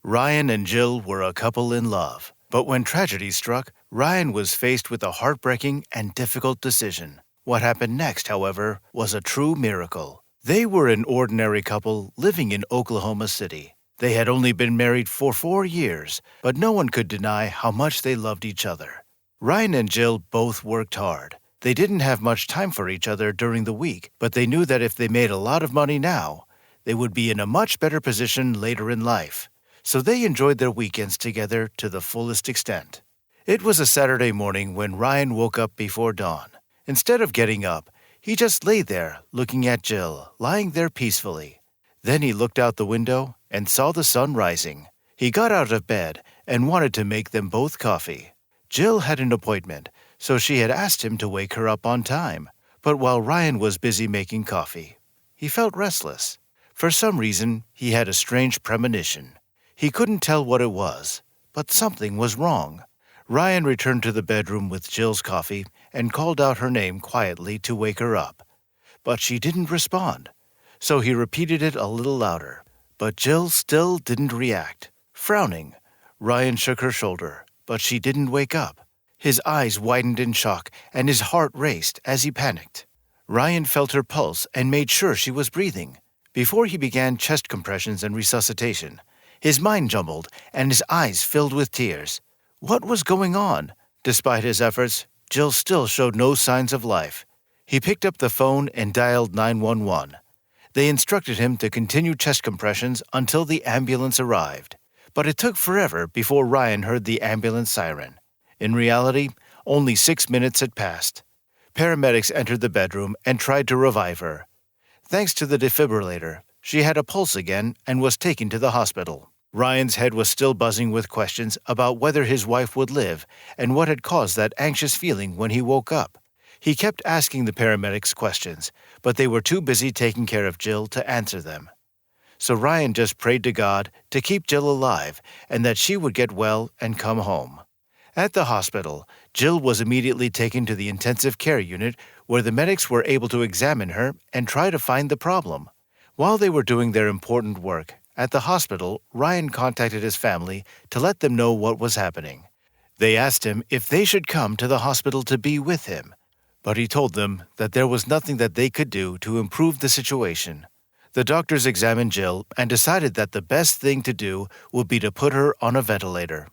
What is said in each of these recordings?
Ryan and Jill were a couple in love, but when tragedy struck, Ryan was faced with a heartbreaking and difficult decision. What happened next, however, was a true miracle. They were an ordinary couple living in Oklahoma City. They had only been married for 4 years, but no one could deny how much they loved each other. Ryan and Jill both worked hard. They didn't have much time for each other during the week, but they knew that if they made a lot of money now, they would be in a much better position later in life. So they enjoyed their weekends together to the fullest extent. It was a Saturday morning when Ryan woke up before dawn. Instead of getting up, he just lay there looking at Jill, lying there peacefully. Then he looked out the window and saw the sun rising. He got out of bed and wanted to make them both coffee. Jill had an appointment, so she had asked him to wake her up on time. But while Ryan was busy making coffee, he felt restless. For some reason, he had a strange premonition. He couldn't tell what it was, but something was wrong. Ryan returned to the bedroom with Jill's coffee and called out her name quietly to wake her up. But she didn't respond, so he repeated it a little louder. But Jill still didn't react. Frowning, Ryan shook her shoulder, but she didn't wake up. His eyes widened in shock and his heart raced as he panicked. Ryan felt her pulse and made sure she was breathing. Before he began chest compressions and resuscitation, his mind jumbled and his eyes filled with tears. What was going on? Despite his efforts, Jill still showed no signs of life. He picked up the phone and dialed 911. They instructed him to continue chest compressions until the ambulance arrived. But it took forever before Ryan heard the ambulance siren. In reality, only 6 minutes had passed. Paramedics entered the bedroom and tried to revive her. Thanks to the defibrillator, she had a pulse again and was taken to the hospital. Ryan's head was still buzzing with questions about whether his wife would live and what had caused that anxious feeling when he woke up. He kept asking the paramedics questions, but they were too busy taking care of Jill to answer them. So Ryan just prayed to God to keep Jill alive and that she would get well and come home. At the hospital, Jill was immediately taken to the intensive care unit where the medics were able to examine her and try to find the problem. While they were doing their important work, at the hospital, Ryan contacted his family to let them know what was happening. They asked him if they should come to the hospital to be with him, but he told them that there was nothing that they could do to improve the situation. The doctors examined Jill and decided that the best thing to do would be to put her on a ventilator.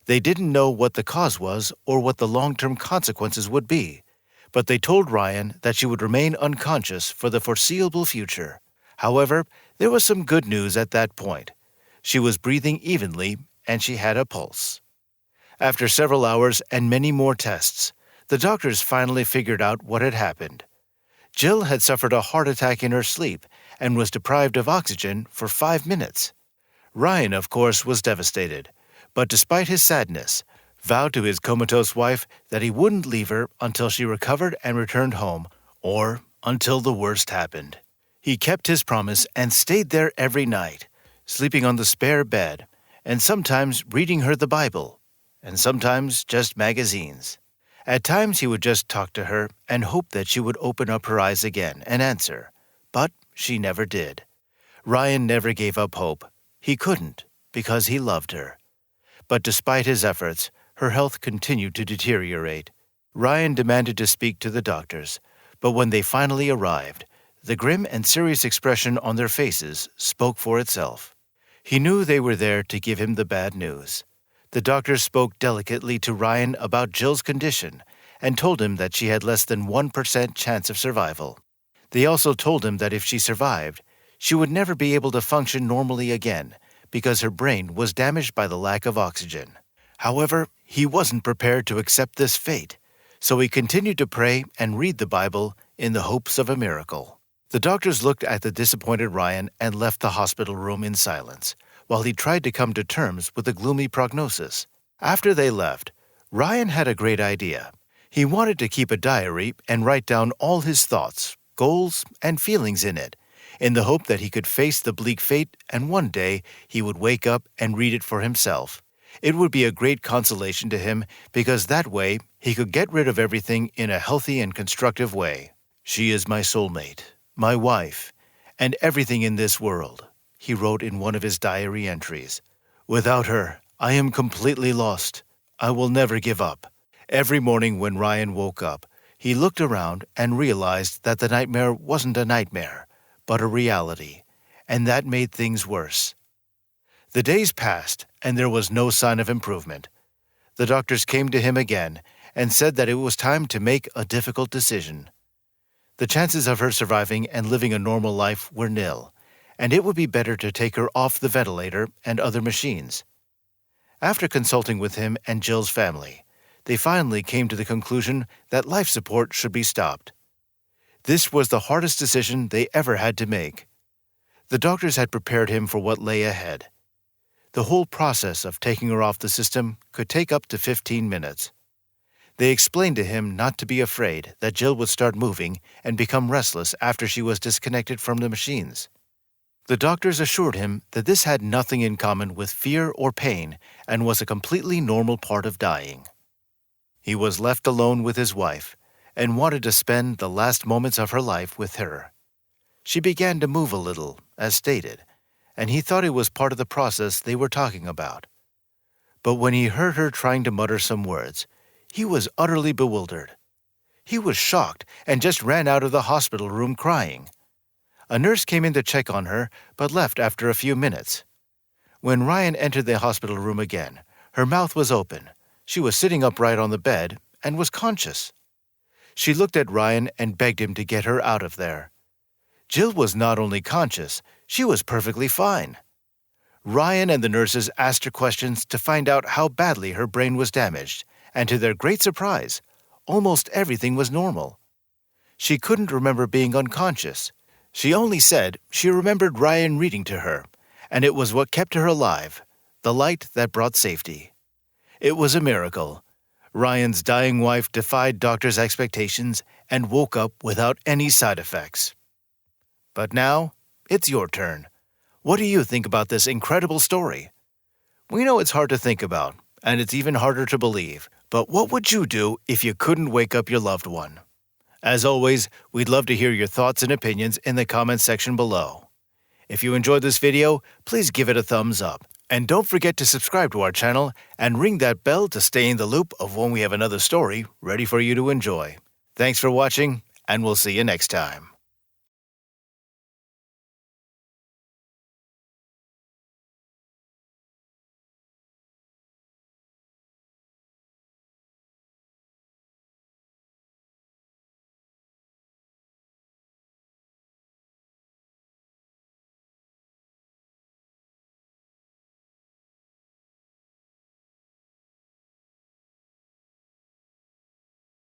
They didn't know what the cause was or what the long-term consequences would be, but they told Ryan that she would remain unconscious for the foreseeable future. However, there was some good news at that point. She was breathing evenly and she had a pulse. After several hours and many more tests, the doctors finally figured out what had happened. Jill had suffered a heart attack in her sleep and was deprived of oxygen for 5 minutes. Ryan, of course, was devastated, but despite his sadness, vowed to his comatose wife that he wouldn't leave her until she recovered and returned home, or until the worst happened. He kept his promise and stayed there every night, sleeping on the spare bed, and sometimes reading her the Bible, and sometimes just magazines. At times he would just talk to her and hope that she would open up her eyes again and answer, but she never did. Ryan never gave up hope. He couldn't, because he loved her. But despite his efforts, her health continued to deteriorate. Ryan demanded to speak to the doctors, but when they finally arrived, the grim and serious expression on their faces spoke for itself. He knew they were there to give him the bad news. The doctors spoke delicately to Ryan about Jill's condition and told him that she had less than 1% chance of survival. They also told him that if she survived, she would never be able to function normally again because her brain was damaged by the lack of oxygen. However, he wasn't prepared to accept this fate, so he continued to pray and read the Bible in the hopes of a miracle. The doctors looked at the disappointed Ryan and left the hospital room in silence, while he tried to come to terms with the gloomy prognosis. After they left, Ryan had a great idea. He wanted to keep a diary and write down all his thoughts, goals, and feelings in it, in the hope that he could face the bleak fate and one day he would wake up and read it for himself. It would be a great consolation to him because that way he could get rid of everything in a healthy and constructive way. "She is my soulmate, my wife, and everything in this world," he wrote in one of his diary entries. Without her, I am completely lost. I will never give up. Every morning when Ryan woke up, he looked around and realized that the nightmare wasn't a nightmare, but a reality, and that made things worse. The days passed, and there was no sign of improvement. The doctors came to him again and said that it was time to make a difficult decision. The chances of her surviving and living a normal life were nil, and it would be better to take her off the ventilator and other machines. After consulting with him and Jill's family, they finally came to the conclusion that life support should be stopped. This was the hardest decision they ever had to make. The doctors had prepared him for what lay ahead. The whole process of taking her off the system could take up to 15 minutes. They explained to him not to be afraid that Jill would start moving and become restless after she was disconnected from the machines. The doctors assured him that this had nothing in common with fear or pain and was a completely normal part of dying. He was left alone with his wife and wanted to spend the last moments of her life with her. She began to move a little, as stated, and he thought it was part of the process they were talking about. But when he heard her trying to mutter some words, he was utterly bewildered. He was shocked and just ran out of the hospital room crying. A nurse came in to check on her, but left after a few minutes. When Ryan entered the hospital room again, her mouth was open. She was sitting upright on the bed and was conscious. She looked at Ryan and begged him to get her out of there. Jill was not only conscious, she was perfectly fine. Ryan and the nurses asked her questions to find out how badly her brain was damaged, and to their great surprise, almost everything was normal. She couldn't remember being unconscious. She only said she remembered Ryan reading to her, and it was what kept her alive, the light that brought safety. It was a miracle. Ryan's dying wife defied doctors' expectations and woke up without any side effects. But now, it's your turn. What do you think about this incredible story? We know it's hard to think about, and it's even harder to believe, but what would you do if you couldn't wake up your loved one? As always, we'd love to hear your thoughts and opinions in the comments section below. If you enjoyed this video, please give it a thumbs up. And don't forget to subscribe to our channel and ring that bell to stay in the loop of when we have another story ready for you to enjoy. Thanks for watching, and we'll see you next time.